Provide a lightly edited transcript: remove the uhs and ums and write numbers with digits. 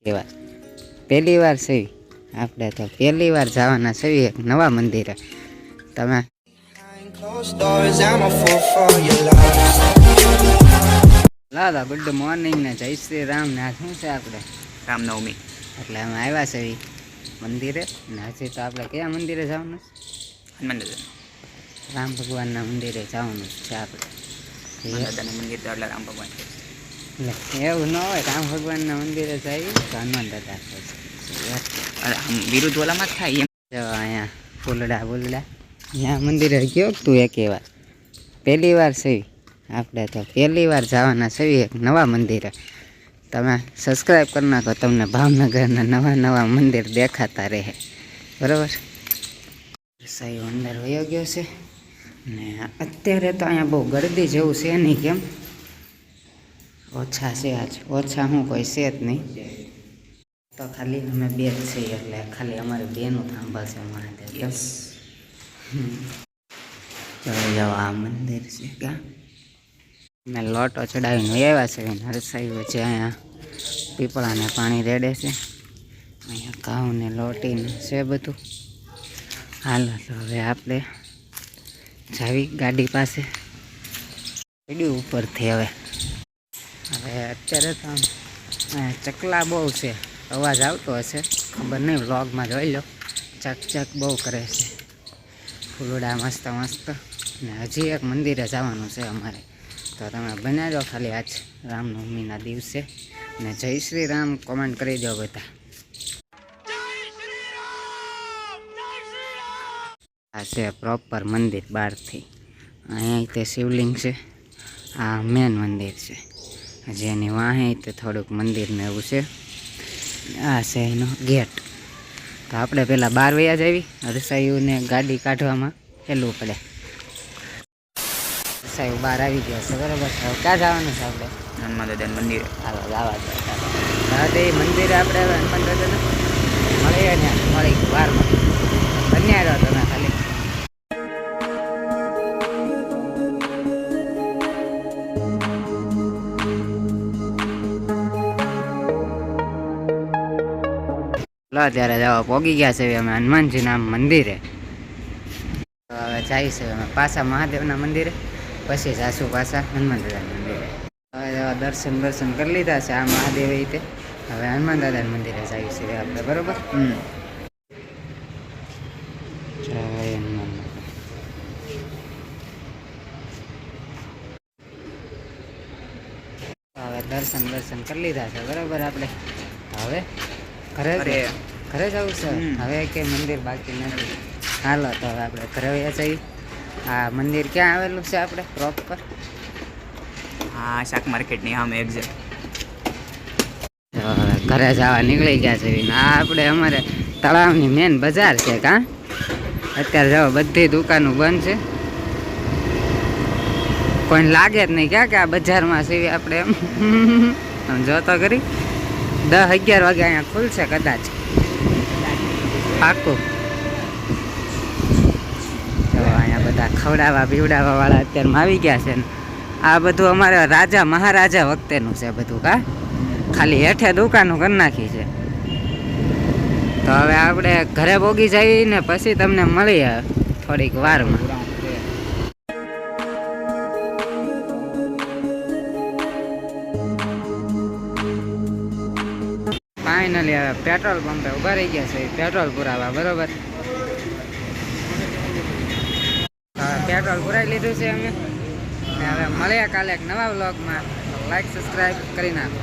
એવા પહેલી વાર છે આપણે તો પહેલી વાર જવાના છે એક નવા મંદિરે. તમે લાદા ગુડ મોર્નિંગ ને જય શ્રી રામ ને આ શું છે આપણે રામનવમી એટલે અમે આવ્યા છે મંદિરે ને હજી તો આપણે કયા મંદિરે જવાનું? હનુમાન રામ ભગવાનના મંદિરે જવાનું છે આપણે. દાદાનું મંદિર તો એટલે રામ ભગવાન છે. એટલે એવું ન હોય રામ ભગવાનના મંદિરે જઈએ તો હનુમાન દાદા વિરુદ્ધ ઓલામાં જ થાય એમ. જો અહીંયા ફૂલડા બુલડા અહીંયા મંદિરે ગયો તું એક વાર પહેલી વાર છે આપણે તો પહેલી વાર જવાના છે એક નવા મંદિરે. તમે સબસ્ક્રાઈબ કરી નાખો, તમને ભાવનગરના નવા નવા મંદિર દેખાતા રહે. બરાબર. સાહેબ અંદર વયો ગયો છે ને અત્યારે તો અહીંયા બહુ ગરદી જેવું છે નહીં, કેમ ઓછા છે આજ, ઓછા હું કોઈ છે જ નહીં. તો ખાલી અમે બે જ છીએ એટલે ખાલી અમારે બેનું થાંભા છે મહાદેવ. યસ ચલો જાઓ, આ મંદિર છે ક્યાં મેં લોટો ચડાવીને આવ્યા છે. નરસાઈ વચ્ચે અહીંયા પીપળાને પાણી રેડે છે, અહીંયા ઘઉંને લોટીને છે બધું. હાલો તો હવે આપણે જાવી ગાડી પાસે પીડ્યું ઉપરથી. હવે અત્યારે તો ચકલા બહુ છે, અવાજ આવતો હશે ખબર નહીં, વ્લોગમાં જોઈ લો. ચક ચક બહુ કરે છે, ફૂલડા મસ્ત મસ્ત. ને હજી એક મંદિરે જવાનું છે અમારે, તો તમે બનાવી દો ખાલી આજ રામનવમીના દિવસે ને જય શ્રી રામ કોમેન્ટ કરી દો બધા. આ છે પ્રોપર મંદિર બહારથી. અહીંયા તે શિવલિંગ છે, આ મેન મંદિર છે. જેની વાહે તે થોડુંક મંદિરને એવું છે. આ છે એનો ગેટ. તો આપણે પહેલાં બહાર વયા જવી, રસાયુને ગાડી કાઢવામાં હેલવું પડે. રસાયુ બહાર આવી ગયા છે, બરાબર. હવે ક્યાં જવાનું છે આપણે? હનુમાન દાદાનું મંદિર. હાલો જવા દો. એ મંદિરે આપણે હનુમાન દાદાને મળીએ ને, મળી વારમાં બન્યા રહ્યો તમે ખાલી. ત્યારે જવા પોગી ગયા છે અમે હનુમાનજીના મંદિરે. હવે જાય છે અમે પાછા મહાદેવના મંદિરે, પછી જાશું પાછા હનુમાન દાદાના મંદિરે. હવે દર્શન કરી લીધા છે આ મહાદેવ રીતે. હવે હનુમાન દાદાના મંદિરે જાય છે આપણે, બરોબર. જય હનુમાન. હવે દર્શન કરી લીધા છે, બરોબર. આપણે હવે ઘરે જવું છે. હવે કે મંદિર બાકી નથી. હાલો તો હવે આપણે ઘરે વયા જઈએ. આ મંદિર ક્યાં આવેલું છે આપણે પ્રોપર? હા, શાક માર્કેટની સામે એક્ઝેક્ટ. ઘરે જવા નીકળી ગયા છે. આ આપણે અમારે તળાવની મેન બજાર છે કાં. અત્યારે જાઓ બધી દુકાનો બંધ છે, કોઈને લાગે જ નહીં ક્યાં કે આ બજારમાં છે આપણે. એમ જોતો કરી 10-11 વાગે અહીંયા ખુલશે કદાચ, પાકું. તો અહીંયા બધા ખવડાવવા પીવડાવવા વાળા અત્યારમાં આવી ગયા છે ને. આ બધું અમારે રાજા મહારાજા વખતેનું છે બધું કાં, ખાલી હેઠે દુકાનો કરી નાખી છે. તો હવે આપણે ઘરે પોગી જઈએ ને પછી તમને મળીએ થોડીક વારમાં. ફાઇનલી હવે પેટ્રોલ પંપે ઉભા રહી ગયા છે પેટ્રોલ પુરાવા, બરોબર. પેટ્રોલ પુરાવી લીધું છે અમે. હવે મળીએ કાલે એક નવા વ્લોગમાં. લાઈક સબસ્ક્રાઈબ કરી નાખો.